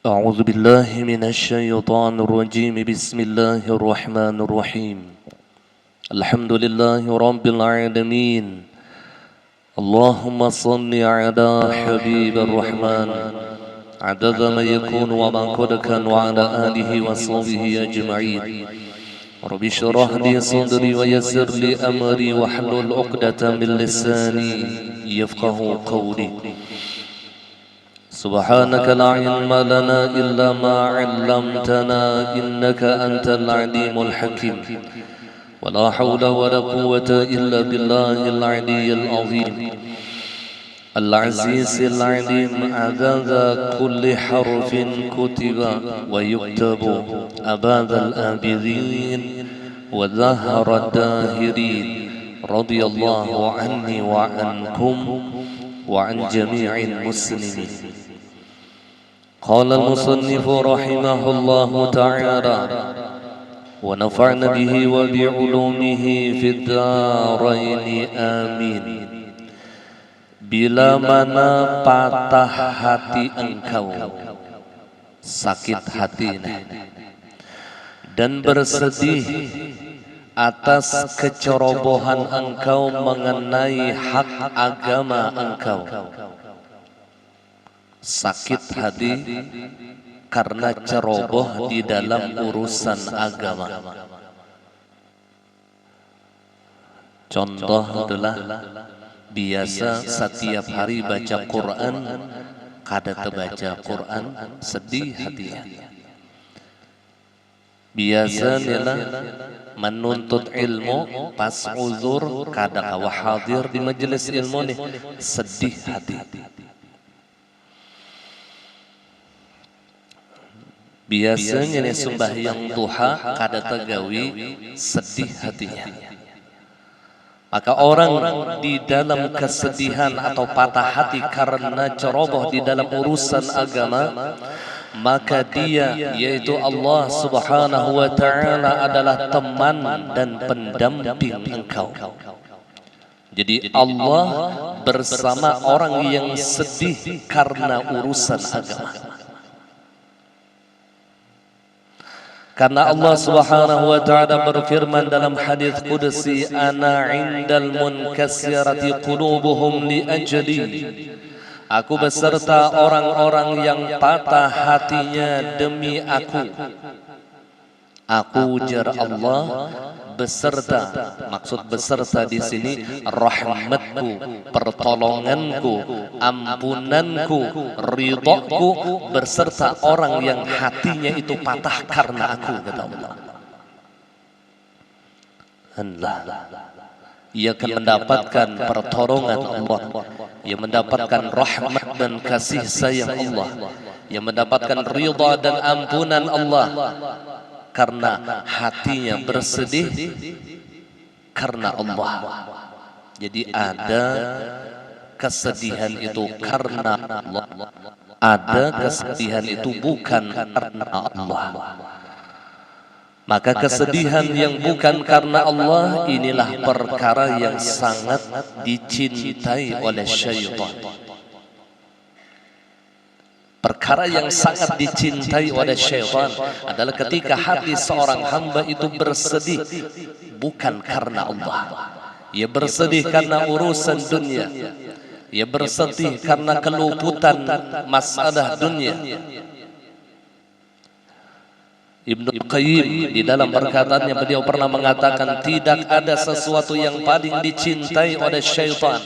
أعوذ بالله من الشيطان الرجيم بسم الله الرحمن الرحيم الحمد لله رب العالمين اللهم صل على حبيب الرحمن عدد ما يكون وما قد كان وعلى آله وصحبه أجمعين رب اشرح لي صدري ويسر لي أمري واحلل عقدة من لساني يفقه قولي سبحانك لا علم لنا إلا ما علمتنا إنك أنت العليم الحكيم ولا حول ولا قوة إلا بالله العلي العظيم العزيز العليم عدد كل حرف كتب ويكتب أباد الآبدين وظهر الداهرين رضي الله عني وعنكم وعن جميع المسلمين. قال المصنف رحمه الله تعالى ونفعنا به وبعلومه في الدارين آمين. Bila mana patah hati engkau, sakit hati dan bersedih atas kecerobohan engkau mengenai hak agama engkau, sakit hati karena ceroboh di dalam urusan agama. Contoh adalah biasa setiap hari baca Quran, kada terbaca Quran sedih hatinya. Biasanya menuntut ilmu pas uzur kada kawa hadir di majelis ilmu nih sedih hati. Biasanya nih sembahyang duha kada tegawi sedih hatinya. Maka orang di dalam kesedihan atau patah hati karena ceroboh di dalam urusan agama, maka dia yaitu Allah Subhanahu wa ta'ala adalah teman dan pendamping engkau. Jadi Allah bersama orang yang sedih karena urusan agama. Karena Allah Subhanahu wa ta'ala berfirman dalam hadis qudsi, ana 'indal munkasirati qulubuhum li ajli. Aku beserta orang-orang yang patah hatinya demi aku. Aku ujar Allah beserta, maksud beserta di sini rahmatku, pertolonganku, ampunanku, ridhaku beserta orang yang hatinya itu patah karena aku, kata Allah. Allah, ia akan mendapatkan pertolongan Allah, ia mendapatkan rahmat dan kasih sayang Allah, ia mendapatkan ridha dan ampunan Allah karena hatinya bersedih karena Allah. Jadi ada kesedihan itu karena Allah, ada kesedihan itu bukan karena Allah. Maka kesedihan yang bukan karena Allah inilah perkara yang sangat dicintai oleh syaitan. Perkara yang sangat dicintai oleh syaitan adalah ketika hati seorang hamba itu bersedih bukan karena Allah. Ia bersedih karena urusan dunia. Ia bersedih karena keluputan masalah dunia. Ibnu Qayyim di dalam perkataannya beliau pernah mengatakan tidak ada sesuatu yang paling dicintai oleh syaitan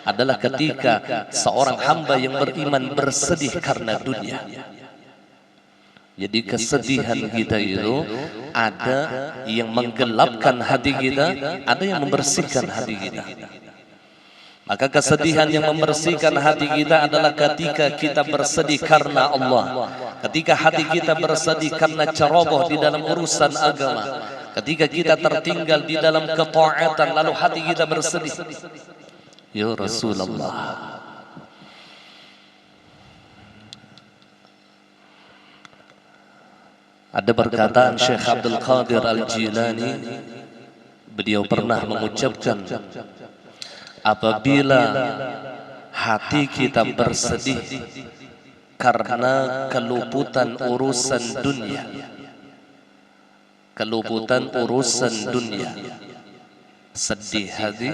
adalah ketika seorang hamba yang beriman bersedih karena dunia. Jadi kesedihan kita itu ada yang menggelapkan hati kita, ada yang membersihkan hati kita. Maka kesedihan yang membersihkan hati kita adalah ketika kita bersedih karena Allah. Ketika hati kita bersedih karena ceroboh di dalam urusan agama. Ketika kita tertinggal di dalam ketaatan lalu hati kita bersedih. Ya Rasulullah, ada perkataan Syekh Abdul Qadir Al-Jilani. Beliau pernah mengucapkan, apabila hati kita bersedih karena keluputan urusan dunia. Keluputan urusan dunia. Sedih hati,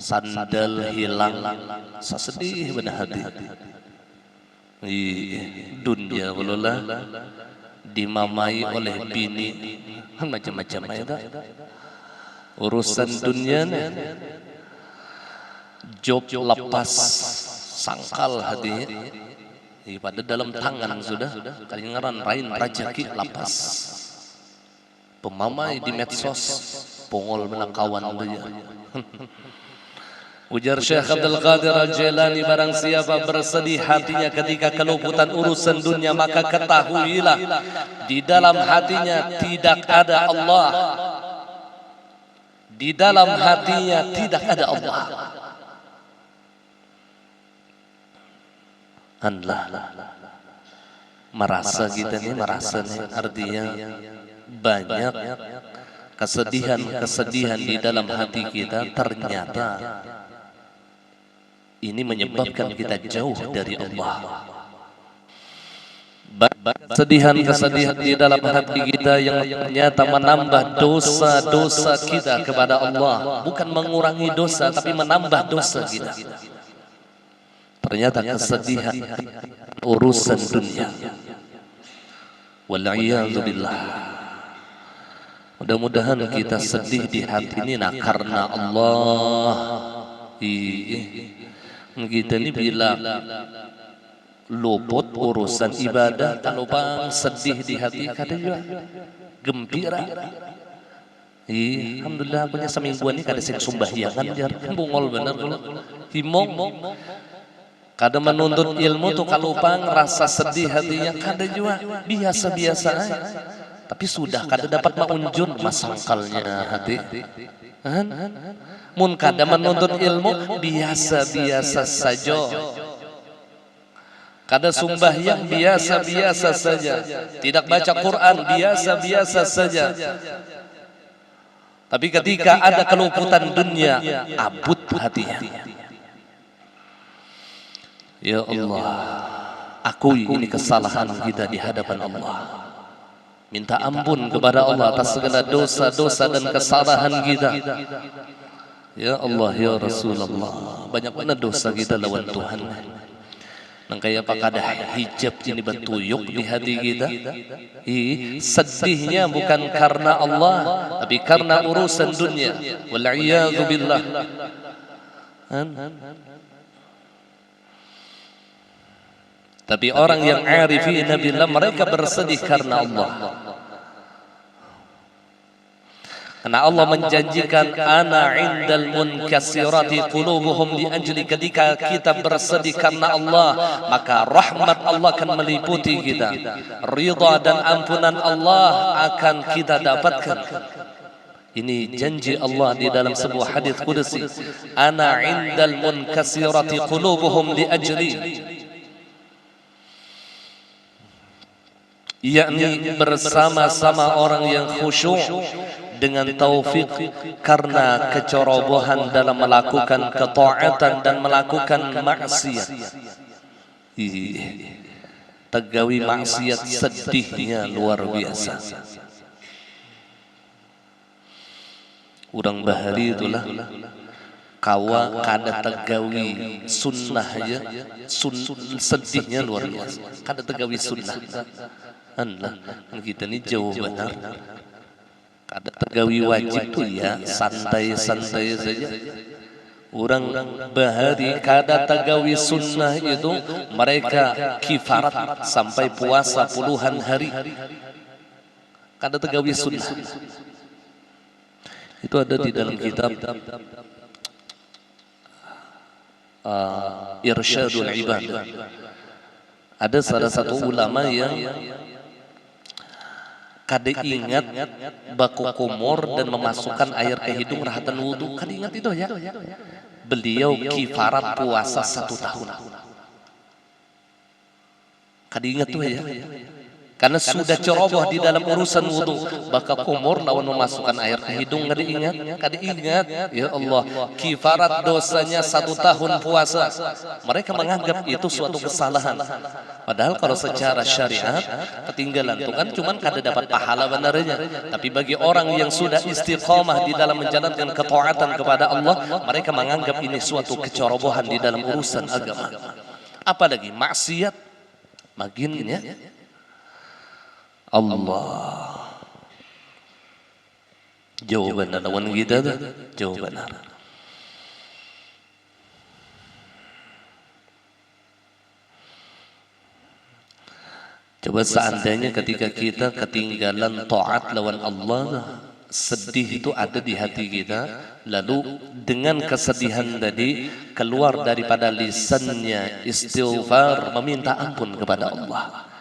sandal hilang, sedih benar hati. Dunia belolah dimamai oleh bini, macam-macam itu. Urusan dunia job lepas sangkal hatinya. Pada dalam tangan sudah kedengaran rain rajaki lepas. Pemamai di medsos, pongol menakawan dia. Ujar Syekh Abdul Qadir Al-Jailani, barang siapa bersedih hatinya ketika keluputan urusan dunia, maka ketahuilah di dalam hatinya tidak ada Allah. Di dalam hatinya tidak ada Allah. Allah merasa kita nih, merasa nih, artinya banyak kesedihan di dalam hati kita, ternyata ini menyebabkan kita jauh dari Allah. Kesedihan di dalam hati kita yang ternyata menambah dosa-dosa kita kepada Allah, bukan mengurangi dosa tapi menambah dosa kita. Ternyata kesedihan urusan dunia. Wal'iyadzubillah. Mudah-mudahan kita sedih di hati ini karena Allah. Kita ini bila luput urusan ibadah, kalau bang sedih di hati, kadang juga gembira. Alhamdulillah punya semingguan ini kada sing sumbahyangan jar bungol bener himong. Kada menuntut ilmu tuh kalau bang rasa sedih hatinya, kada juga biasa-biasa aja. Tapi sudah kada dapat maunjun masangkalnya hati. Mun kada menuntut ilmu biasa-biasa saja. Kada sembahyang biasa-biasa saja. Tidak baca Quran biasa-biasa saja. Tapi ketika ada keluputan dunia, abut hatinya. Ya Allah, akui ini kesalahan kita di hadapan Allah. Minta ampun kepada Allah atas segala dosa-dosa dan kesalahan kita. Ya Allah, ya Rasulullah, banyak mana dosa kita lawan Tuhan. Nangkaya apakah ada hijab ini bertuyuk di hati kita? Sedihnya bukan karena Allah, tapi karena urusan dunia. Wal'iyadzubillah. Tapi orang yang arifin billah, mereka bersedih karena Allah. Karena Allah menjanjikan ana indal munkasirati qulubuhum li ajli, ketika kita bersedih karena Allah, maka rahmat Allah akan meliputi kita. Ridha dan ampunan Allah akan kita dapatkan. Ini janji Allah di dalam sebuah hadis qudsi. Ana indal munkasirati qulubuhum li ajli. Yakni bersama-sama orang yang khusyuk dengan taufik karena kecerobohan dalam melakukan ketaatan dan melakukan maksiat. Tegawi maksiat sedihnya luar biasa. Urang bahari itulah kawa kada tegawi sunnah aja, sedihnya luar biasa. Kada tegawi sunnah. Allah, kita ini jauh benar. Kada tegawi wajib tuh ya santai-santai saja. Orang bahari kada tegawi sunnah itu mereka kifarat sampai puasa puluhan hari. Kada tegawi sunnah. Itu ada di dalam kitab Irsyadul Ibad. Ada salah satu ulama yang kada ingat baku kumur dan memasukkan air ke hidung rahatan wudu. Kada ingat itu ya. Beliau kifarat puasa 1 tahun. Kada ingat tuh ya. Karena sudah ceroboh di dalam urusan wudu, baka kumur lawan memasukkan air ke hidung nggak diingat, ya Allah, kifarat dosanya 1 tahun puasa. Mereka menganggap itu suatu kesalahan. Padahal kalau secara syariat ketinggalan itu kan cuman kada dapat pahala benarnya. Tapi bagi orang yang sudah istiqomah di dalam menjalankan ketaatan kepada Allah, mereka menganggap ini suatu kecerobohan di dalam urusan agama. Apalagi maksiat maginnya Allah. Jawaban lawan kita dah, jawaban arah. Coba seandainya ketika kita ketinggalan taat lawan Allah, sedih itu ada di hati kita, lalu dengan kesedihan tadi keluar daripada lisannya istighfar, meminta ampun kepada Allah.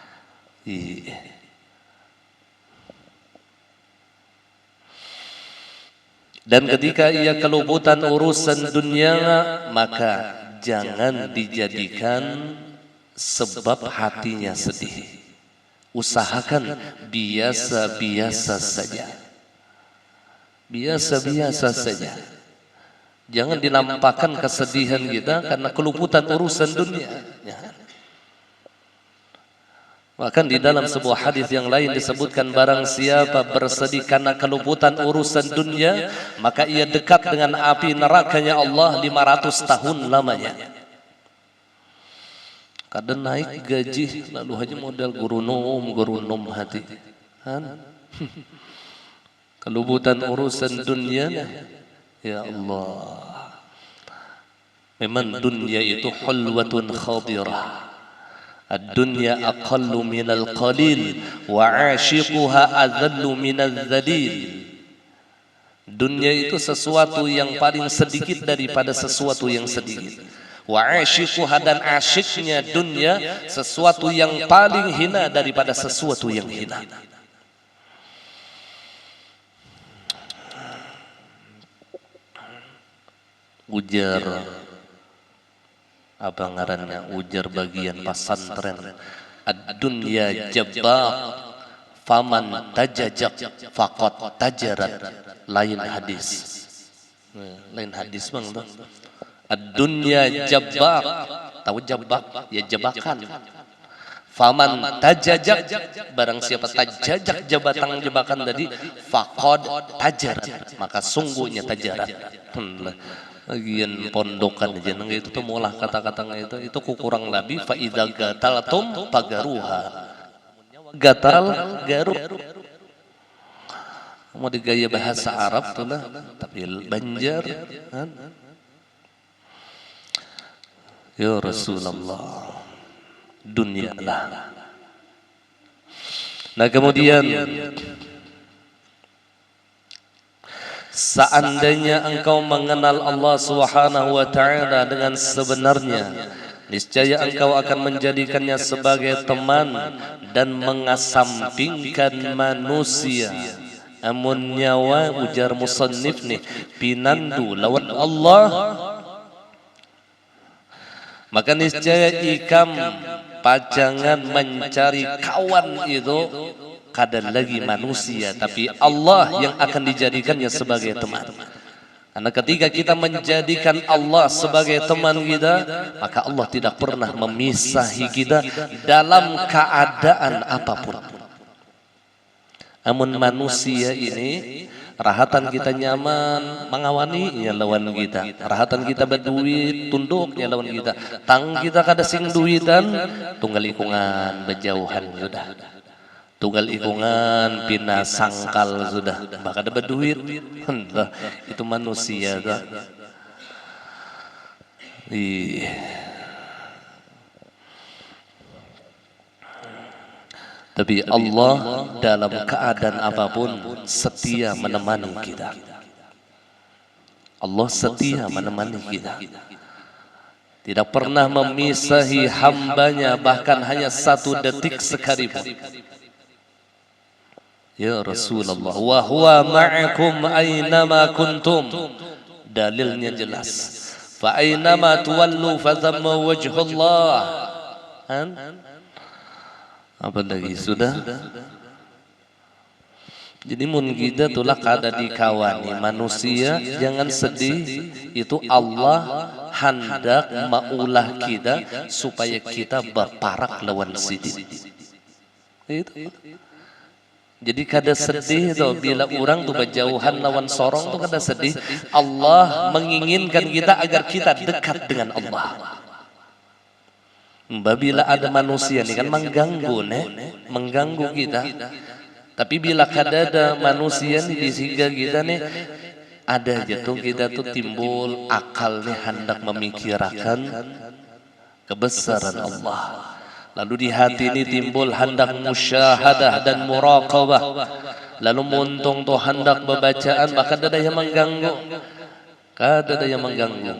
Dan ketika ia keluputan urusan dunia, maka jangan dijadikan sebab hatinya sedih. Usahakan biasa-biasa saja. Biasa-biasa saja. Jangan dinampakkan kesedihan kita karena keluputan urusan dunia. Bahkan di dalam sebuah hadis yang lain disebutkan, barang siapa bersedih karena keluputan urusan dunia, maka ia dekat dengan api nerakanya Allah 500 tahun lamanya. Kadang naik gaji lalu hanya modal gurunum hati. Keluputan urusan dunia, ya Allah. Memang dunia itu hulwatun khadirah. Ad-dunya aqallu minal qalil wa 'ashiquha adhallu minal dhalil. Dunia itu sesuatu yang paling sedikit daripada sesuatu yang sedikit. Wa 'ashiquha, dan asyiknya dunia sesuatu yang paling hina daripada sesuatu yang hina. Ujar apa ngarannya, ujar bagian pesantren, ad-dunya jabbaq faman tajajak faqad tajarat. Lain hadis, lain hadis bang. Ad-dunya jabbaq, tahu jabbaq ya, jebakan. Faman tajajak, barang siapa tajajak jebakan tadi, faqad tajarat, maka sungguhnya tajarat. Bagian pondokan aja nang itu tuh mulah kata-kata itu kurang lebih fa idza gataltum pagaruha. Gatal garuk. Mau digaya bahasa Arab tuh lah, tapi Banjar. Ya Rasulullah, dunia lah. Nah kemudian, seandainya engkau mengenal Allah Subhanahu wa ta'ala dengan sebenarnya, niscaya engkau akan menjadikannya sebagai teman dan mengasampingkan manusia. Amun nyawa, ujar musannif nih, pinandu lawan Allah, maka niscaya ikam pajangan mencari kawan itu kada lagi manusia, tapi Allah yang akan dijadikannya sebagai teman. Karena ketika kita menjadikan Allah sebagai teman kita, maka Allah tidak pernah memisahi kita dalam keadaan apapun. Namun manusia ini, rahatan kita nyaman, mengawani ya lawan kita. Rahatan kita berduit, tunduk ya lawan kita. Tang kita kada sing duitan, tunggal ikungan berjauhan sudah. Tunggal ikungan pina sangkal sudah, bahkan ada berduit. Itu manusia dah. Tapi Allah dalam keadaan apapun setia menemani kita. Allah setia menemani kita. Tidak pernah memisahi hambanya, bahkan hanya 1 detik sekalipun. Ya Rasulullah, wa huwa ma'akum aynama kuntum. Dalilnya jelas. Fa aynama tuwallu fa thamma wajhullah. Apa lagi sudah? Jadi mun kita tulah kada dikawani manusia jangan sedih, itu Allah hendak maulah kita supaya kita berparak lawan sidin. Itu. Jadi kada sedih tuh bila orang tuh berjauhan lawan sorong tuh kada sedih. Allah menginginkan kita agar kita dekat dengan Allah. Bila ada manusia nih kan mengganggu kita. Tapi bila kada ada manusia nih di sehingga kita nih ada aja tuh kita tuh timbul akal nih hendak memikirkan kebesaran Allah. Lalu di hati ini timbul hendak musyahadah dan muraqabah. Lalu muntung tuh hendak bacaan bahkan ada yang mengganggu. Kada ada yang mengganggu.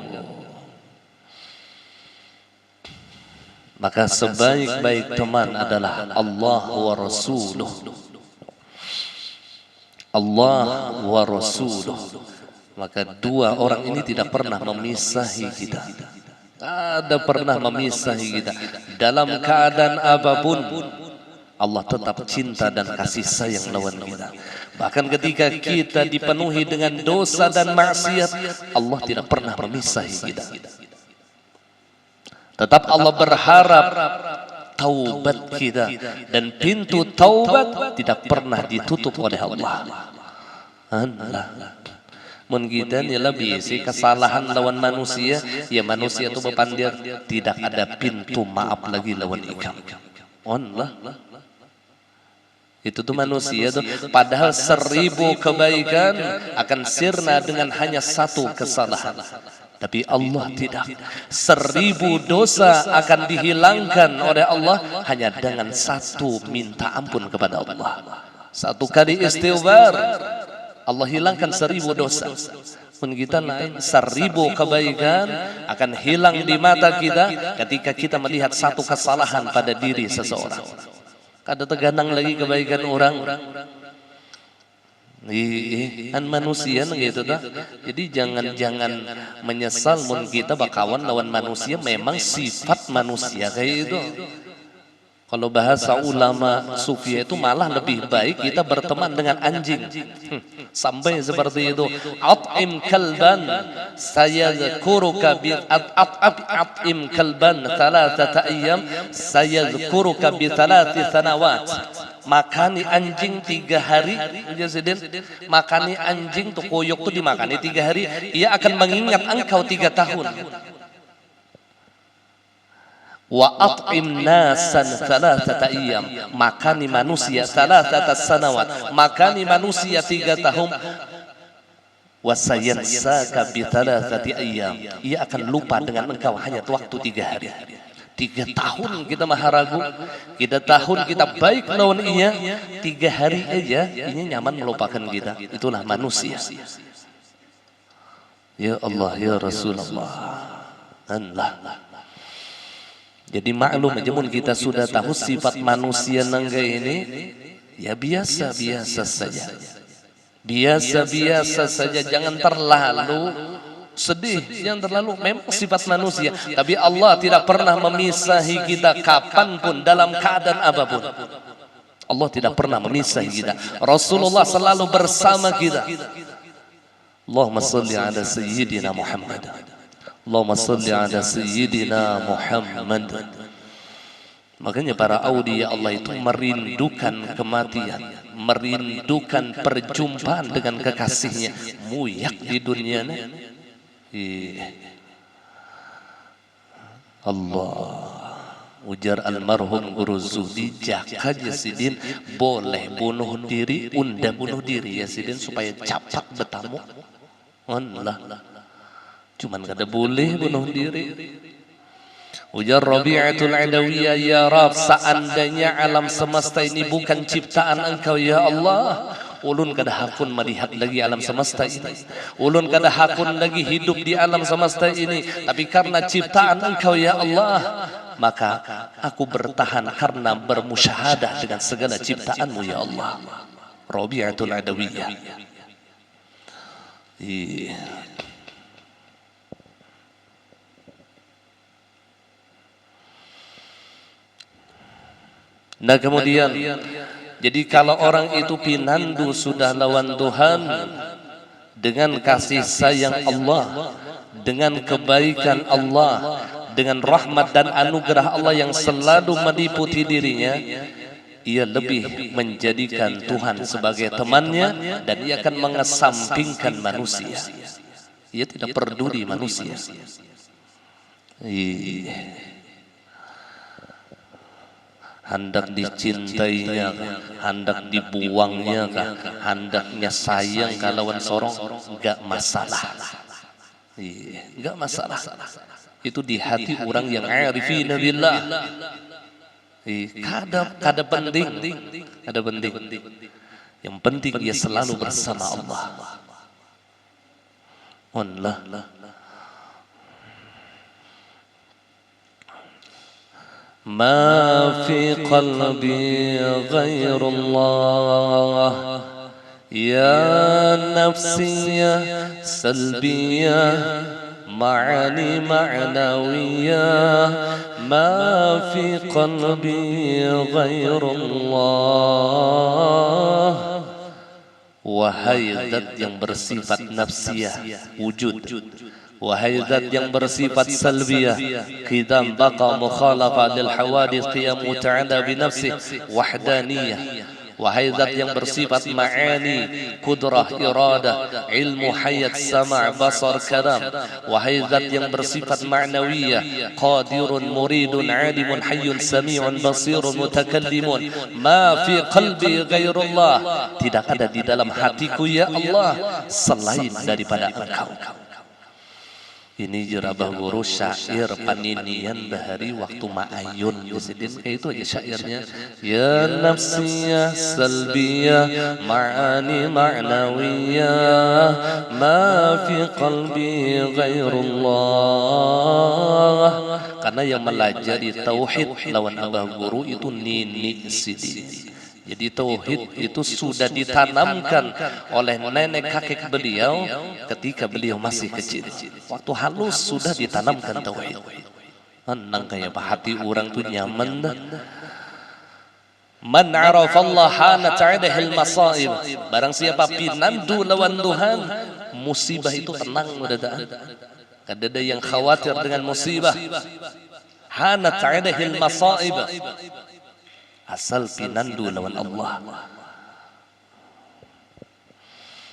Maka sebaik-baik teman adalah Allah wa Rasuluh. Allah wa Rasuluh. Maka dua orang ini tidak pernah memisahi kita. Ada pernah memisahi kita. Dalam keadaan apapun Allah tetap cinta dan kasih sayang lawan kita. Bahkan ketika kita dipenuhi dengan dosa dan maksiat, Allah tidak pernah memisahi kita. Tetap Allah berharap taubat kita, dan pintu taubat tidak pernah ditutup oleh Allah. Mun kita ni lebih si kesalahan lawan manusia, ya manusia itu berpandir tidak ada pintu maaf lagi lawan ikam. Allah. Itu tuh manusia tuh padahal 1000 kebaikan akan sirna dengan hanya satu kesalahan. Tapi Allah tidak. 1000 dosa akan dihilangkan oleh Allah hanya dengan satu minta ampun kepada Allah. Satu kali istighfar, Allah hilangkan 1000 dosa. Pun kita lain 1000 kebaikan akan hilang di mata kita ketika kita melihat satu kesalahan pada diri seseorang. Kada terganang lagi kebaikan orang. Kan manusia gitu dah. Jadi jangan menyesal mun kita bakawan lawan manusia, memang sifat manusia kayak itu. Kalau bahasa ulama sufi itu malah lebih baik kita berteman dengan anjing. Sampai seperti itu. At'im kalban sayadhkuruka bi at'im kalban thalathata ayyam sayadhkuruka bi thalathi sanawat. Makani anjing 3 hari, makani anjing tuh koyok tuh dimakani 3 hari, ia akan mengingat engkau 3 tahun. Wa at'im nasan thalathata ayyam, makani manusia thalathata sanawat, makani manusia 3 tahun. Wa sayansaka bi thalathati ayyam, ia akan lupa dengan engkau hanya waktu 3 hari. 3 tahun kita maharagu, 3 tahun kita baik lawan ia, 3 hari aja ini nyaman melupakan kita. Itulah manusia. Ya Allah, ya Rasulullah. Allah. Jadi maklum aja mun kita sudah tahu sifat manusia nangga ini, ya biasa-biasa saja. Biasa-biasa saja, jangan terlalu sedih, jangan terlalu, memang sifat manusia. Tapi Allah tidak pernah memisahi kita kapanpun, dalam keadaan apapun. Allah tidak pernah memisahi kita. Rasulullah selalu bersama kita. Allahumma salli ala Sayyidina Muhammad. Allahumma salli ala Sayyidina Muhammad. Makanya para aulia Allah itu merindukan kematian, merindukan perjumpaan dengan kekasihnya. Muyak di dunia ini. Allah. Ujar almarhum Guru Zuhdi, jaka Yasidin boleh bunuh diri, undang bunuh diri Yasidin supaya cepat bertamu. Allah. Cuman kada boleh bunuh diri. Ujar Rabi'atul Adawiyah, ya Rab, seandainya alam semesta ini bukan ciptaan engkau ya Allah, ulun kada hakun melihat lagi alam semesta ini, ulun kada hakun lagi hidup di alam semesta ini. Tapi karena ciptaan engkau ya Allah, maka aku bertahan karena bermusyahadah dengan segala ciptaanmu ya Allah. Rabi'atul Adawiyah. Nah kemudian, jadi kalau orang itu pinandu sudah lawan Tuhan dengan kasih sayang Allah, dengan kebaikan Allah, dengan rahmat dan anugerah Allah yang selalu meliputi dirinya, ia lebih menjadikan Tuhan sebagai temannya dan ia akan mengesampingkan manusia. Ia tidak peduli manusia. Hendak dicintainya, hendak dibuangnya, hendaknya sayang kalau sorong, enggak masalah. Enggak masalah. Itu di hati orang yang arifin billah. Kada penting. Yang penting dia selalu bersama Allah. Allah. Ma fi qalbi ghairullah ya nafsiyah salbiyah ma'ani ma'nawiyah ma fi qalbi ghairullah. Wahai zat yang bersifat nafsiyah wujud, wahai zat yang bersifat salbiyah qidam baqa mukhalafah lil hawadith qiyamu ta'ala bi nafsih wahdaniyah, wahai zat yang bersifat ma'ani kudrah iradah ilmu hayat sama' basar kalam, wahai zat yang bersifat ma'nawiyah qadirun muridun alimun hayyun sami'un basirun mutakallimun ma fi qalbi ghairullah, tidak ada di dalam hatiku ya Allah selain daripada Engkau. Ini jerabah guru syair paninian bahari waktu ma'ayun Yusidin, kayak itu aja syairnya. Ya nafsiyah salbiyah ma'ani ma'nawiyah ma fi qalbi ghairullah. Karena yang melajari tauhid lawan abah guru itu nini sidin. Jadi tauhid itu sudah ditanamkan oleh nenek kakek beliau ketika beliau masih kecil. Waktu halus sudah ditanamkan tauhid. Menang kayak hati orang tuh nyaman dah. Man arafallah hana ta'adahil masaib. Barang siapa pinandu lawan Tuhan, musibah itu tenang udah dah. Kada ada yang khawatir dengan musibah. Hana ta'adahil masaib. Asal pinandu lawan Allah.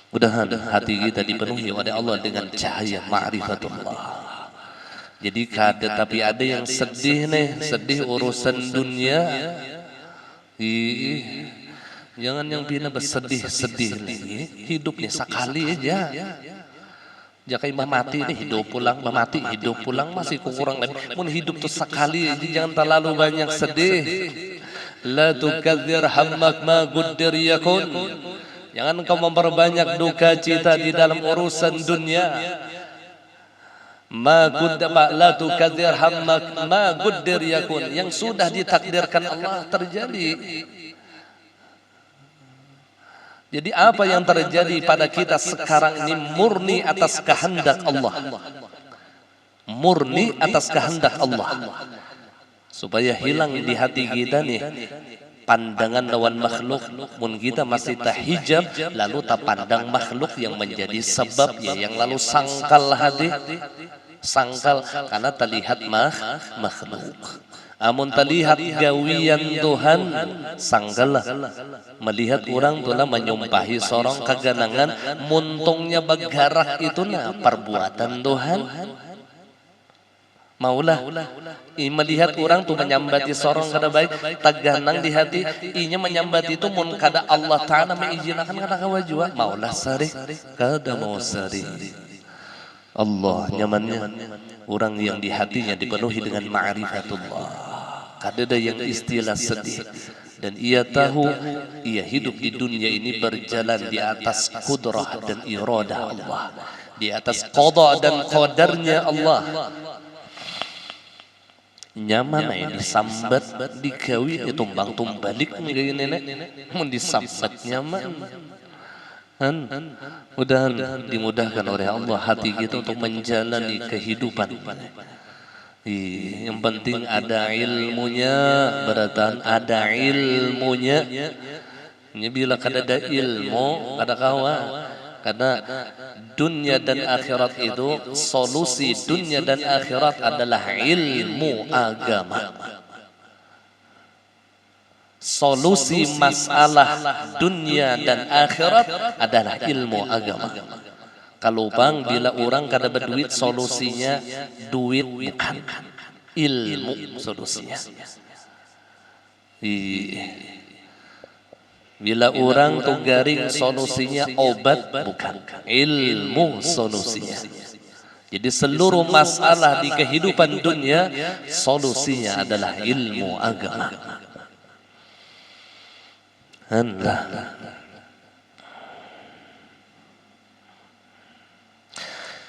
Mudah-mudahan hati kita dipenuhi oleh Allah dengan cahaya ma'rifatullah. Jadi tapi ada yang sedih nih, sedih urusan dunia. Jangan yang pina bersedih-sedih nih. Hidup nih sekali aja. Jika imam mati nih hidup pulang, mati hidup pulang masih kurang lebih. Mun hidup tuh sekali aja, jangan terlalu banyak sedih. La tukadzir hammak ma guddir yakun. Jangan kau memperbanyak duka cita di dalam urusan dunia. Ma gudda la tukadzir hammak ma guddir yakun. Yang sudah ditakdirkan Allah terjadi. Jadi apa yang terjadi pada kita sekarang ini murni atas kehendak Allah. Murni atas kehendak Allah. Supaya hilang di hati kita nih pandangan lawan makhluk, mun kita masih tahijab lalu tak pandang makhluk yang menjadi sebabnya, yang lalu sangkal hati, sangkal karena terlihat makhluk. Amun terlihat gawian Tuhan, sangkalah melihat orang tulah menyumpahi sorong keganangan, muntungnya bergarak itu nah perbuatan Tuhan. Maulah melihat orang tuh menyambati sorong kada baik, taganang di hati inya menyambati itu mun kada Allah Ta'ala mengizinkan kada kawajua, maulah sari kada mau sari. Allah nyamannya orang yang di hatinya dipenuhi dengan ma'rifatullah. Kada ada yang istilah sedih. Dan ia tahu ia hidup di dunia ini berjalan di atas kudrah dan iradah Allah, di atas qada dan qadarnya Allah. Nyaman aja disambat dikawi itu tumbang tumbalik kayak nenek mun disambat nyaman. Mudah-mudahan dimudahkan oleh Allah hati kita untuk menjalani kehidupan Yang penting ada ilmunya, beratan ada ilmunya. Bila kada ada ilmu, kada kawa. Karena dunia dan akhirat itu, solusi dunia dan akhirat adalah ilmu agama. Solusi masalah dunia dan akhirat adalah ilmu agama. Kalau bang, bila orang kada berduit, solusinya duit bukan, ilmu solusinya. Bila orang tuh garing, solusinya obat bukan, ilmu solusinya. Jadi seluruh masalah di kehidupan dunia, solusinya adalah ilmu agama.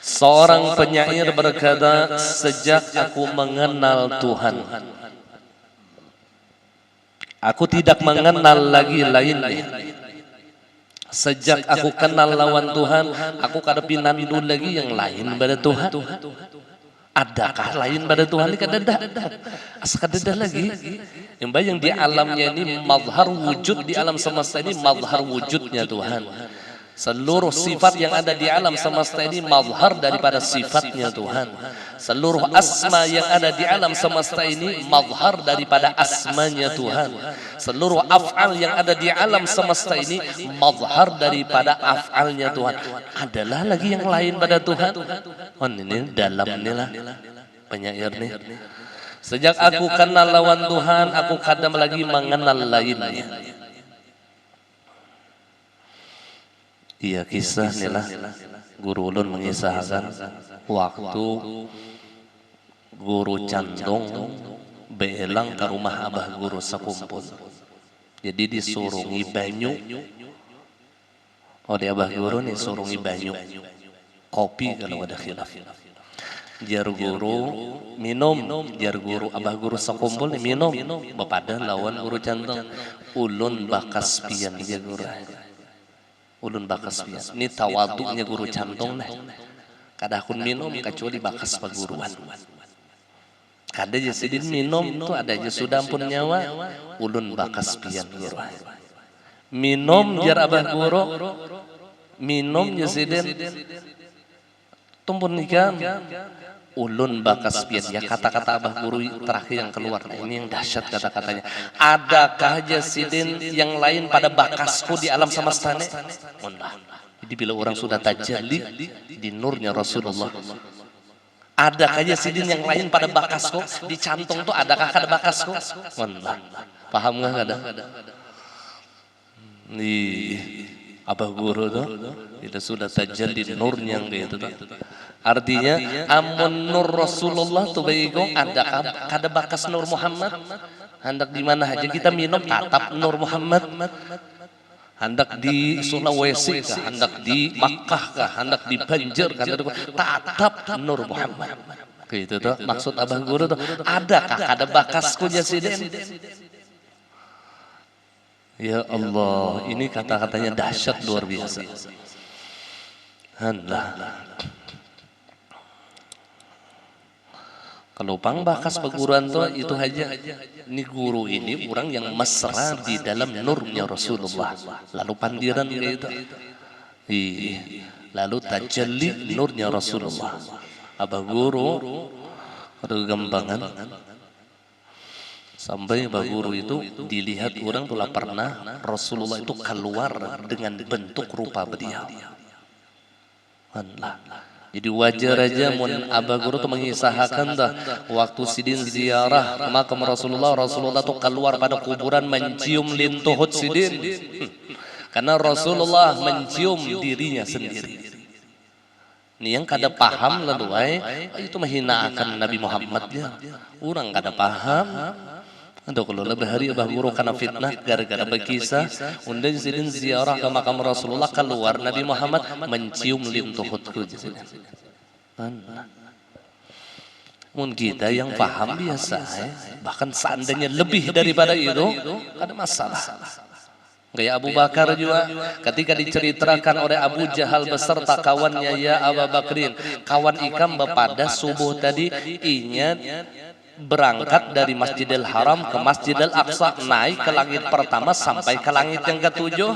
Seorang penyair berkata, sejak aku mengenal Tuhan, aku tidak mengenal lagi lainnya. Sejak aku kenal lawan Tuhan, aku kada pinandu lagi yang lain pada Tuhan. Adakah lain pada Tuhan? Ini kada ada. Asa kada ada lagi. Yang di alamnya ini mazhar wujud, di alam semesta ini mazhar wujudnya Tuhan. Seluruh sifat yang ada di alam semesta ini mazhar daripada sifatnya Tuhan. Seluruh asma yang ada di alam semesta ini mazhar daripada asmanya Tuhan. Seluruh af'al yang ada di alam semesta ini mazhar daripada af'alnya Tuhan. Adalah lagi yang lain pada Tuhan? Oh, ini dalamnya lah penyair nih. Sejak aku kenal lawan Tuhan, aku kadang lagi mengenal lainnya. Iya, kisah inilah guru ulun mengisahkan waktu guru Candong beelang ke rumah abah guru sekumpul. Jadi disuruh ngibanyu. Oh, di abah guru nih suruh ngibanyu kopi kalau ada khilaf. Jar guru minum, jar guru abah guru sekumpul nih minum. Bepada lawan guru Candong, ulun bakas pian dia guru. Ulun bakas pian. Ini tawaduknya guru Candong nih. Kada akun minum kecuali bakas paguruan. Kada aja sidin minum tuh ada aja sudah pun nyawa. Ulun bakas pian guru. Minum jar abah guru. Minum aja sidin. Tumpun nikah. Ulun bakas pian, ya kata-kata abah guru terakhir yang keluar. Nah, ini yang dahsyat kata-katanya. Adakah jasidin yang lain pada bakasku di alam semesta ini? Jadi bila orang sudah tajalli di nurnya Rasulullah, adakah jasidin yang lain pada bakasku? Di cantung tuh adakah ada bakasku? Paham nggak kada? Nih abah guru tuh itu sudah tajalli nurnya yang gitu tuh. Artinya amun nur Rasulullah tuh baikong ada kada bakas nur Muhammad. Hendak di mana aja kita minum tatap nur Muhammad. Hendak di Sulawesi kah, hendak di Makkah kah, hendak di Banjar kah, tatap nur Muhammad. Gitu tuh maksud abah guru tuh. Adakah kada bakasku jasiden? Ya Allah, ini kata-katanya dahsyat luar biasa. Hanlah. Kalau pang bakas peguruan tuh itu aja. Ini guru ini orang yang mesra di dalam nurnya Rasulullah. Lalu pandiran gitu. Lalu tajalli nurnya Rasulullah. Abah guru ada gampangan. Sampai abah guru itu dilihat orang tuh pernah Rasulullah itu keluar dengan bentuk rupa beliau. Allah. Jadi wajar aja mun abah guru tuh mengisahkan dah waktu sidin ziarah ke makam Rasulullah, Rasulullah tuh keluar pada kuburan mencium lintuhut sidin. Karena Rasulullah mencium dirinya sendiri. Ini yang kada paham lalu itu menghinakan Nabi Muhammad ya. Orang kada paham. Aduh kalau lebih hari abah guru karena fitnah gara-gara berkisah undang sidin ziarah ke makam Rasulullah keluar Nabi Muhammad mencium lintuhutku. Mungkin kita yang paham biasa bahkan seandainya lebih daripada itu ada masalah. Kayak Abu Bakar juga ketika diceritakan oleh Abu Jahal beserta kawannya, ya Abu Bakrin, kawan ikam pada subuh tadi ingat berangkat dari Masjidil Haram ke Masjidil Aqsa, naik ke langit pertama sampai ke langit yang ketujuh,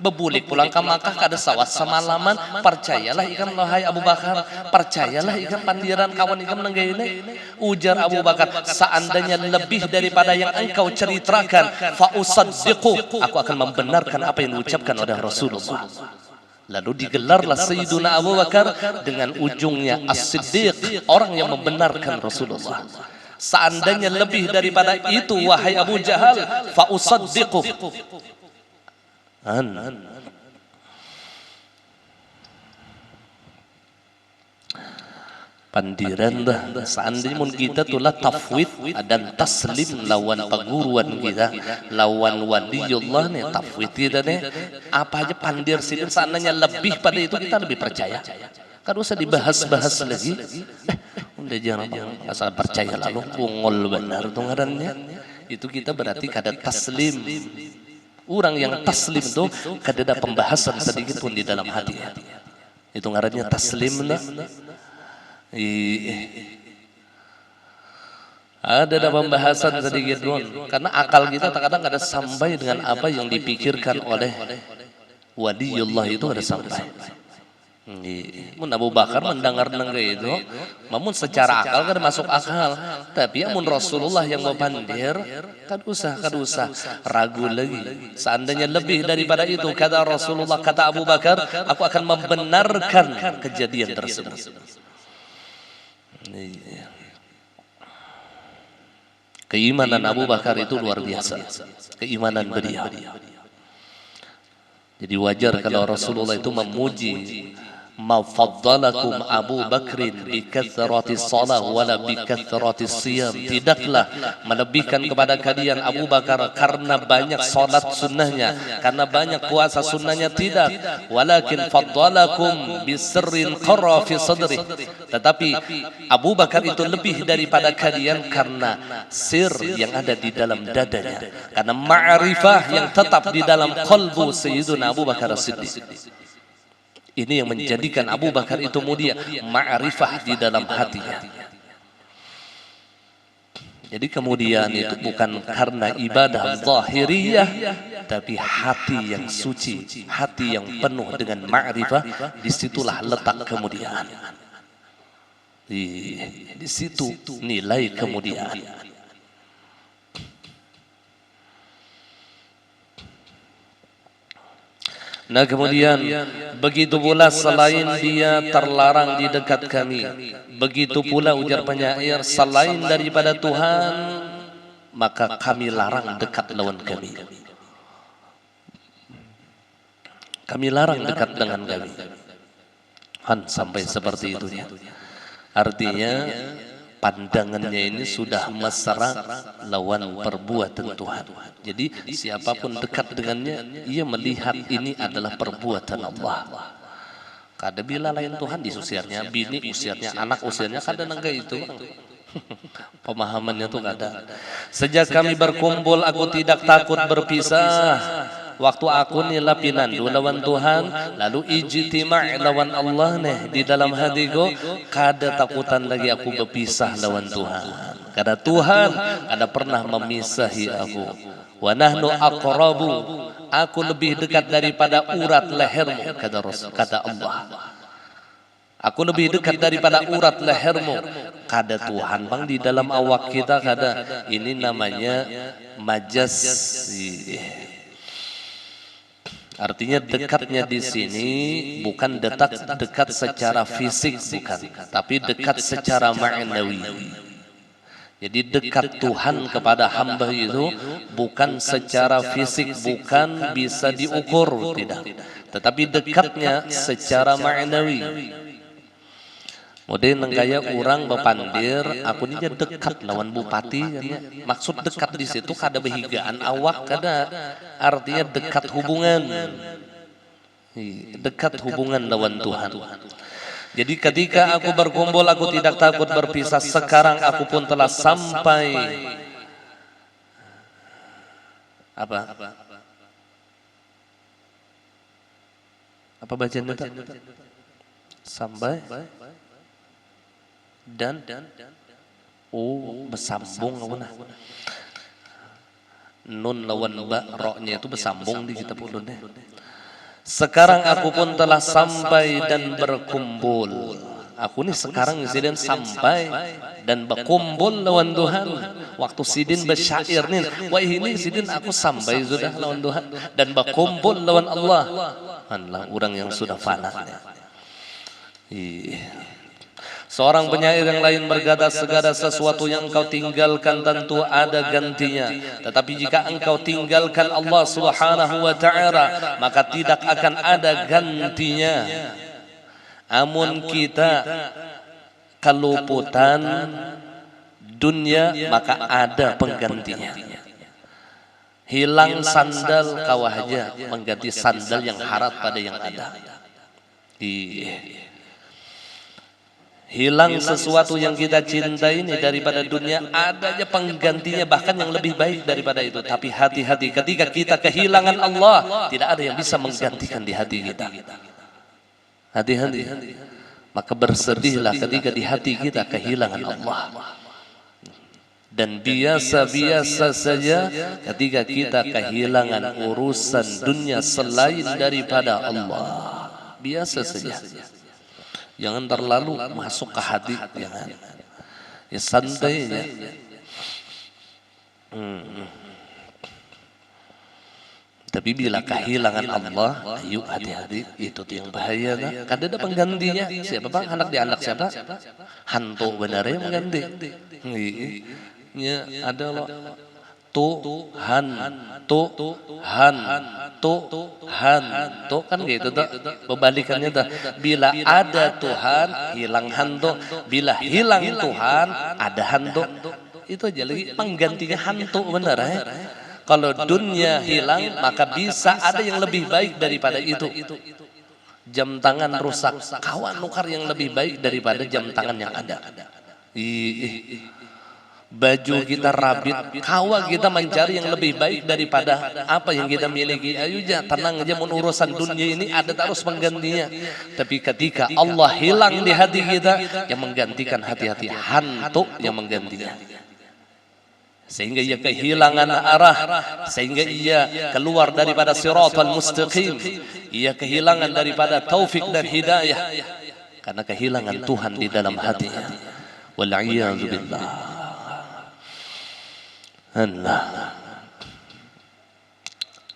bebulik pulang ke Makkah kada sawat semalaman. Percayalah ikam wahai Abu Bakar, percayalah ikam pandiran kawan ikam nenggaine. Ujar Abu Bakar, seandainya lebih daripada yang engkau ceritakan, fa usaddiqu, aku akan membenarkan apa yang diucapkan oleh Rasulullah. Lalu digelarlah Sayyiduna Abu Bakar dengan ujungnya As-Siddiq, orang yang membenarkan Rasulullah. Seandainya lebih daripada itu wahai Abu Jahal, fa usaddiqu. Pandiran dah, seandainya mun kita tulah tafwid dan taslim lawan paguruan kita, lawan waliullah nih tafwid kita nih, apa aja pandir sini seandainya lebih pada itu kita lebih percaya. Kan usah dibahas-bahas lagi. Udah jangan asal percaya lalu ungol benar tuh ngarannya. Itu kita berarti kada taslim. Orang yang taslim tuh kada ada pembahasan sedikit pun di dalam hatinya. Itu ngarannya taslim lah. Ada pembahasan sedikit pun karena akal kita terkadang ada sampai dengan apa yang dipikirkan oleh waliullah itu ada sampai. Mun Abu Bakar mendengar itu, namun secara akal kan masuk akal. Tapi mun Rasulullah yang mau pandir, kan usah ragu lagi. Seandainya lebih daripada itu, kata Rasulullah, kata Abu Bakar, aku akan membenarkan kejadian tersebut. Keimanan Abu Bakar itu luar biasa. Keimanan beliau. Jadi wajar kalau Rasulullah itu memuji, ma faddalakum Abu Bakrin bi kathrati shalah wala bi kathrati siyam. Tidaklah melebihkan kepada kalian Abu Bakar karena banyak salat sunnahnya, karena banyak puasa sunnahnya, tidak. Walakin faddalakum bi sirrin qarra fi sadri. Tetapi Abu Bakar itu lebih daripada kalian karena sir yang ada di dalam dadanya, karena ma'rifah yang tetap di dalam qalbu Sayyiduna Abu Bakar As-Siddiq. Ini yang menjadikan Abu Bakar itu mulia, ma'rifah di dalam hatinya. Jadi kemudian itu bukan karena ibadah zahiriyah, tapi hati yang suci, hati yang penuh dengan ma'rifah, disitulah letak kemuliaan. Di situ nilai kemuliaan. Nah kemudian begitu pula selain dia terlarang di dekat kami, begitu pula ujar penyair, selain daripada Tuhan maka kami larang dekat lawan kami. Kami larang dekat dengan kami. Sampai seperti itu ya. Artinya pandangannya ini sudah mesra lawan perbuatan Tuhan. Jadi siapapun dekat dengannya, ia melihat ini adalah perbuatan Allah. Kada bila lain Tuhan di usianya, bini usianya, anak usianya, kada nangga itu. Pemahamannya tuh kada. Sejak kami berkumpul, aku tidak takut berpisah. Waktu aku nila pinandu lawan Tuhan, lalu ijtima' lawan Allah nih di dalam hatiku, kada takutan lagi aku berpisah lawan Tuhan. Kada Tuhan kada pernah memisahi aku. Wa nahnu aqrabu, aku lebih dekat daripada urat lehermu, kata Rasul, kata Allah. Aku lebih dekat daripada urat lehermu. Kada Tuhan bang di dalam awak kita kada. Ini namanya majas. Artinya dekatnya di sini bukan dekat secara fisik, bukan, tapi dekat secara ma'nawi. Jadi dekat Tuhan kepada hamba itu bukan secara fisik, bukan bisa diukur, tidak, tetapi dekatnya secara ma'nawi. Model nenggaya orang bepandir, aku ini dekat lawan bupati. Maksud dekat di situ kada behigaan awak, kada, artinya dekat hubungan, dekat hubungan lawan Tuhan. Jadi ketika aku berkumpul, aku tidak takut berpisah. Sekarang aku pun telah sampai Apa bacaan itu? Sampai dan bersambung apa? Nun lawan ba, roknya itu bersambung di kitab ulun. Sekarang aku pun telah sampai dan berkumpul. Aku nih sekarang sidin sampai dan berkumpul lawan Tuhan. Waktu sidin bersyair nih, wah ini sidin aku sampai sudah lawan Tuhan dan berkumpul lawan Allah. Allah orang yang sudah fana. Seorang penyair yang lain berkata, segala sesuatu yang engkau tinggalkan tentu ada gantinya. Tetapi jika engkau tinggalkan Allah Subhanahu wa ta'ala, maka tidak akan ada gantinya. Amun kita keluputan dunia, maka ada penggantinya. Hilang sandal kawah aja mengganti sandal yang harat pada yang ada. Hilang sesuatu yang kita cintai ini daripada dunia, adanya penggantinya bahkan yang lebih baik daripada itu. Tapi hati-hati, ketika kita kehilangan Allah, tidak ada yang bisa menggantikan di hati kita. Hati-hati. Maka bersedihlah ketika di hati kita kehilangan Allah. Dan biasa-biasa saja ketika kita kehilangan urusan dunia selain daripada Allah. Biasa saja. Jangan terlalu masuk ke hati, jangan. Ya santai ya. Tapi bila kehilangan Allah, ayo hati-hati, itu yang bahaya. Kan ada penggantinya. Siapa bang? Anak di anak siapa? Hantu benarnya mengganti. Ya ada loh. Tuhan, kan gitu tuh berbalikannya tuh. Bila ada Tuhan, hilang hantu. Bila hilang Tuhan, ada hantu. Itu aja lagi penggantinya hantu benar ya. Kalau dunia hilang, maka bisa ada yang lebih baik daripada itu. Jam tangan rusak, kawan nukar yang lebih baik daripada jam tangan yang ada. Baju kita rabit, kawan kita mencari yang lebih baik daripada apa yang kita miliki. Ayo aja tenang aja, urusan dunia ini ada terus penggantinya. Tapi ketika Allah hilang di hati kita, yang menggantikan hati-hati hantu yang menggantinya. Sehingga ia kehilangan arah, sehingga ia keluar daripada siratal mustaqim, ia kehilangan daripada taufik dan hidayah karena kehilangan Tuhan di dalam hatinya. Wal'iyadzu billah. Allah,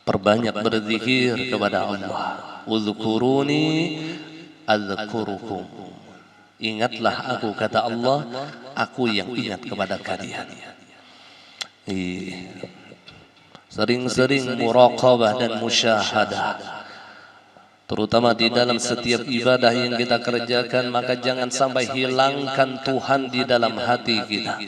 perbanyak berzikir kepada Allah. Uzkuruni azkurukum. Ingatlah aku, kata Allah, aku yang ingat kepada kalian. Sering-sering muraqabah dan musyahadah, terutama di dalam setiap ibadah yang kita kerjakan. Maka jangan sampai hilangkan Tuhan di dalam hati kita.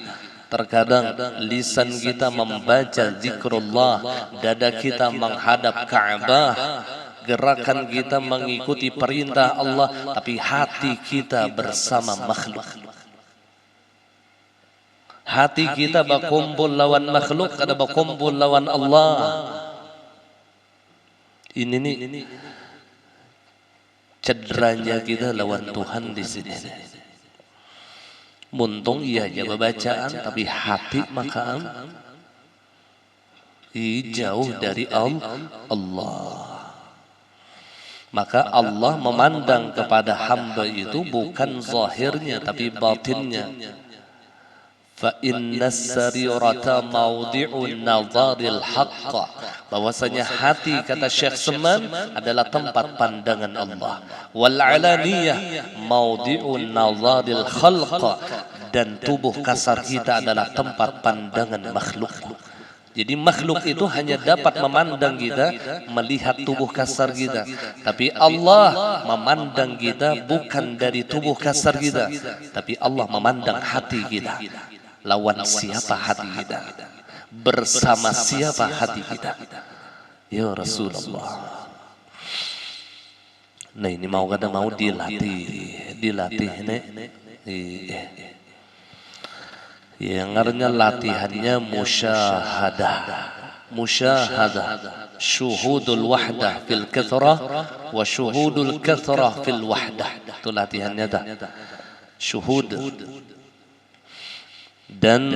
Terkadang lisan kita membaca zikrullah, dada kita menghadap Ka'bah, gerakan kita mengikuti perintah Allah, tapi hati kita bersama makhluk. Hati kita berkumpul lawan makhluk, ada berkumpul lawan Allah. Ini nih cederanya kita lawan Tuhan di sini. Muntung iya aja bacaan, tapi hati maka jauh dari Allah. Maka Allah memandang kepada hamba itu bukan zahirnya tapi batinnya. Fa inna sarirata maudi'un nadharil haqq. Bahwasanya hati, kata Syekh Seman, adalah tempat pandangan Allah. Wal alaniyah maudi'un nadharil khalq. Dan tubuh kasar kita adalah tempat pandangan makhluk. Jadi makhluk itu hanya dapat memandang kita, melihat tubuh kasar kita. Tapi Allah memandang kita bukan dari tubuh kasar kita, tapi Allah memandang hati kita. Lawan siapa hati kita, bersama siapa hati kita. Ya Rasulullah. Nah ini mau dilatih nih. Yang artinya latihannya musyahadah, musyahadah, syuhudul wahdah fil kathrah wa syuhudul kathrah fil wahdah. Itu latihannya dah. Syuhud. Dan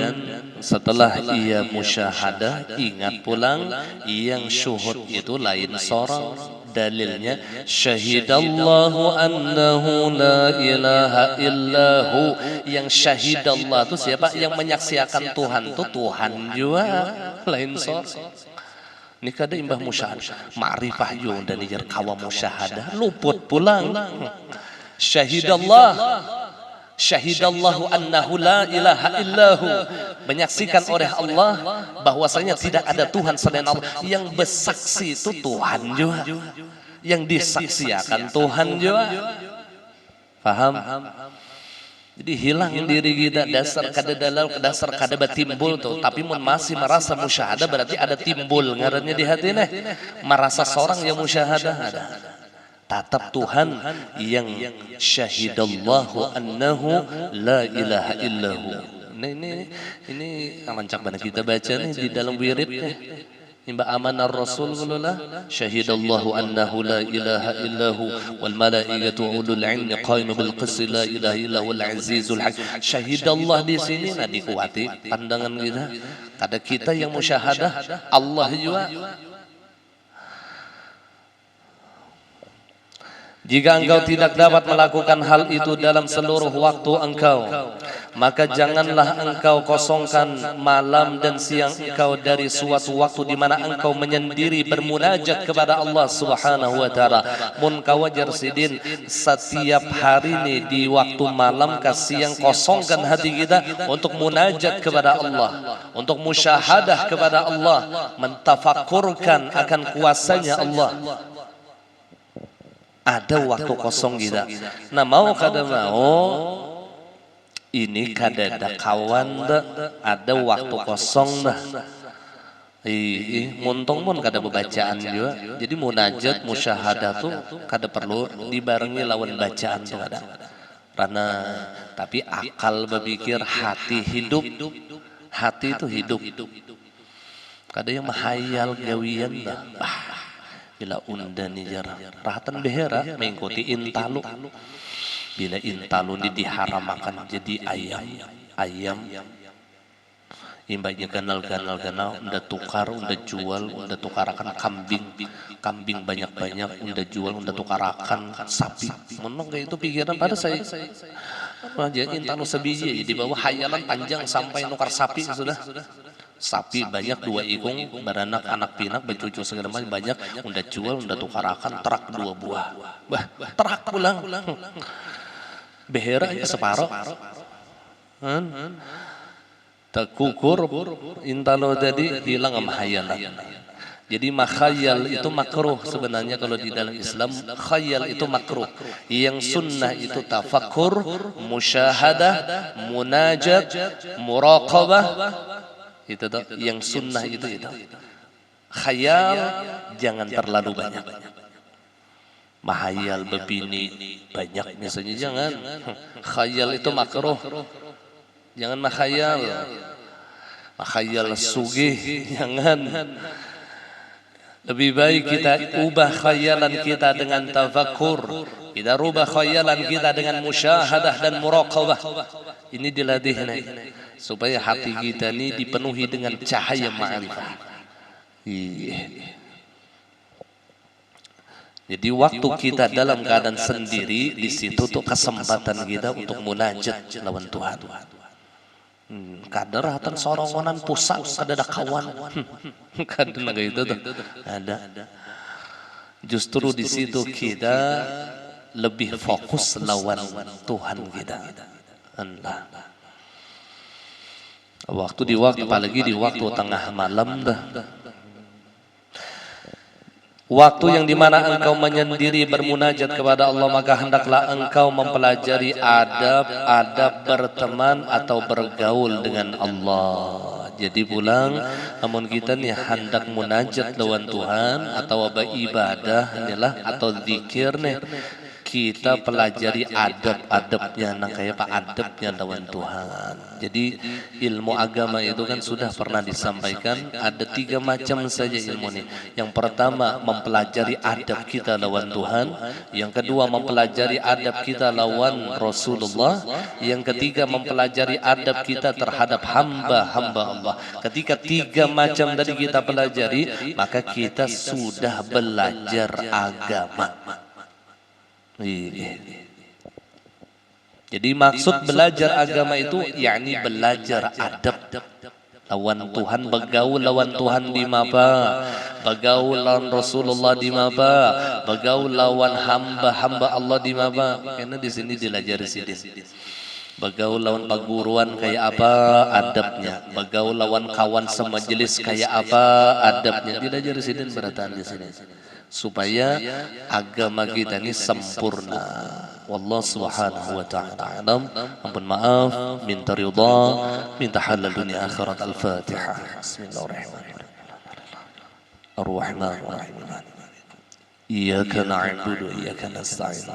setelah ia musyahadah, ingat pulang yang syuhud itu lain sorang. Dalilnya syahidallahu annahu la ilaha illahu. Yang syahidallah itu siapa? Yang menyaksikan Tuhan itu Tuhan juga, lain sorang. Ini kada imbah musyahadah ma'rifah yo dan ijar kawa musyahadah luput pulang. Syahidallah, syahidallahu annahu la ilaha illahu, menyaksikan oleh Allah bahwasanya tidak ada Tuhan selain Allah. Yang bersaksi itu Tuhan juga, yang disaksikan Tuhan juga. Paham? Jadi hilang diri kita, dasar kada dalam, dasar kada batimbul tuh. Tapi mun masih merasa musyahadah berarti ada timbul ngarannya di hati nih. Merasa seorang yang musyahadah ada. Tatap Tuhan yang syahidallahu annahu la ilaha illahu. Ini rancak mana kita baca nih di dalam wirid nih. Imba amanar rasul qulullah syahidallahu annahu la ilaha illahu wal malaikatu ulul ilmi qaim bil qist la ilaha illahu al azizul hakim. Syahidallah di sini nah dikuati pandangan kita. Kada kita yang musyahadah, Allah juga. Jika engkau tidak dapat melakukan hal itu dalam seluruh waktu engkau, maka janganlah engkau kosongkan malam dan siang engkau dari suatu waktu di mana engkau menyendiri bermunajat kepada Allah Subhanahu wa taala. Mun kawajar sidin setiap hari ini di waktu malam ke siang kosongkan hati kita untuk munajat kepada Allah, untuk musyahadah kepada Allah, mentafakkurkan akan kuasanya Allah. Ada waktu kosong kita. Nah mau kada mau, ini kada ada kawan dah, ada waktu kosong dah. Muntong pun kada bacaan juga. Jadi munajat, musyahadah tuh kada perlu dibarengi lawan bacaan tuh ada. Karena tapi akal berpikir, hati hidup, hati itu hidup. Kada yang mahayal gawian dah. Bila undan jarang rahatan behera mengikuti intalu. Bila intalu ini diharamakan jadi ayam imbanya ganal unda tukar, unda jual, unda tukarakan kambing banyak unda jual, unda tukarakan sapi. Menong kayak itu pikiran pada saya. Aja intalu sebiji di bawah hayalan panjang sampai nukar sapi sudah. Sapi banyak 2 ikung beranak anak pinak bercucu segala macam banyak, unda jual, unda tukarakan terak 2 buah. Terak pulang. Behera separuh. Terkukur intalo jadi hilang mahayalan. Jadi makhayal itu makruh sebenarnya kalau di dalam Islam. Khayal itu makruh. Yang sunnah itu tafakkur, musyahadah, munajat, muraqabah. Itu tuh yang sunnah itu. Khayal jangan terlalu banyak. Mahayal bebini banyak misalnya jangan. Khayal itu makruh. Jangan mahayal. Mahayal sugih jangan. Lebih baik kita ubah khayalan kita dengan tafakkur. Kita rubah khayalan kita dengan musyahadah dan muraqabah. Ini dilatih nih, supaya hati kita ini dipenuhi dengan cahaya ma'rifah. Jadi waktu kita dalam keadaan sendiri, di situ tuh kesempatan kita untuk munajat lawan Tuhan. Kadar hatan sorongonan pusat, kada ada kawan. Kadar naga itu tuh ada. Justru di situ kita lebih fokus lawan Tuhan kita. Allah. Waktu apalagi di waktu tengah malam dah. Waktu yang dimana engkau menyendiri bermunajat kepada Allah, maka hendaklah engkau mempelajari adab berteman atau bergaul dengan Allah. Jadi pulang, namun kita nih hendak munajat lawan Tuhan atau ibadah inilah atau zikir nih, kita pelajari adab-adabnya, nah kayak apa adabnya lawan Tuhan. Jadi ilmu agama itu kan sudah pernah disampaikan ada 3 macam saja ilmu ini. Yang pertama mempelajari adab kita lawan Tuhan, yang kedua mempelajari adab kita lawan Rasulullah, yang ketiga mempelajari adab kita terhadap hamba-hamba Allah. Ketika 3 macam tadi kita pelajari, maka kita sudah belajar agama. Jadi maksud belajar agama itu yakni belajar adab lawan Tuhan, bergaul lawan Tuhan di mapa, bergaul lawan Rasulullah di mapa, bergaul lawan hamba-hamba Allah di mapa. Karena di sini dilajari sini. Bergaul lawan paguruan kayak apa adabnya, bergaul lawan kawan semajelis kayak apa adabnya. Dilajari sini beratan di sini. Supaya agama kita ini sempurna. Wallahu subhanahu wa ta'ala alam. Ampun maaf, minta ridha, minta halal dunia akhirat. Al-Fatihah. Bismillahirrahmanirrahim. Ar-Rahman ar-Rahim. Iyyaka na'budu wa iyyaka nasta'in.